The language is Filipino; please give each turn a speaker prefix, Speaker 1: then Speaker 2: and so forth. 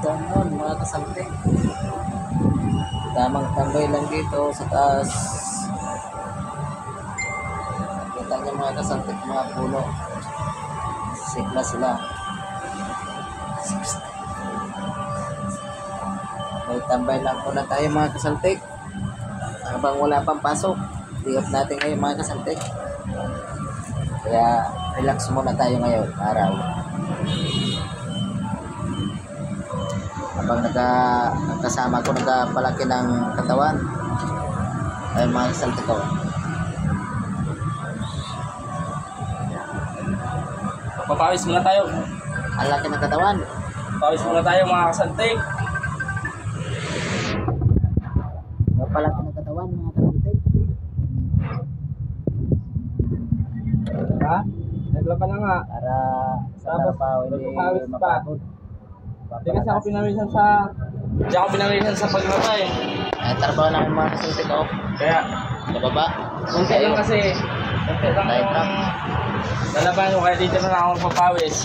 Speaker 1: afternoon mga kasaltik. Tamang tambay lang dito sa taas. Kita niyo mga kasaltik, mga puno. Sigla sila. May tambay lang muna tayo mga kasaltik. Habang wala pang pasok. Di-off natin ngayon mga kasaltik. Kaya relax muna tayo ngayon araw. Habang kasama ko nagpalaki ng katawan. Ay mga kasaltik ko.
Speaker 2: Papawis muna tayo.
Speaker 1: Ang laki ng katawan.
Speaker 2: Papawis muna tayo mga kasantik.
Speaker 1: Nagpalaki ng katawan mga kasaltik.
Speaker 2: Ha? Naglaban na nga.
Speaker 1: Para sa
Speaker 2: Tapos,
Speaker 1: trabaho hindi
Speaker 2: magpapawis pa.
Speaker 1: mapagod.
Speaker 2: Hindi kasi ako pinawisan sa paglaba eh.
Speaker 1: Ay, trabaho namin mga kasaltik ko.
Speaker 2: Kaya,
Speaker 1: Sa baba.
Speaker 2: konti lang kasi. Konti lang
Speaker 1: Light
Speaker 2: yung
Speaker 1: lang.
Speaker 2: lalaban ko. Kaya dito na lang ako papawis.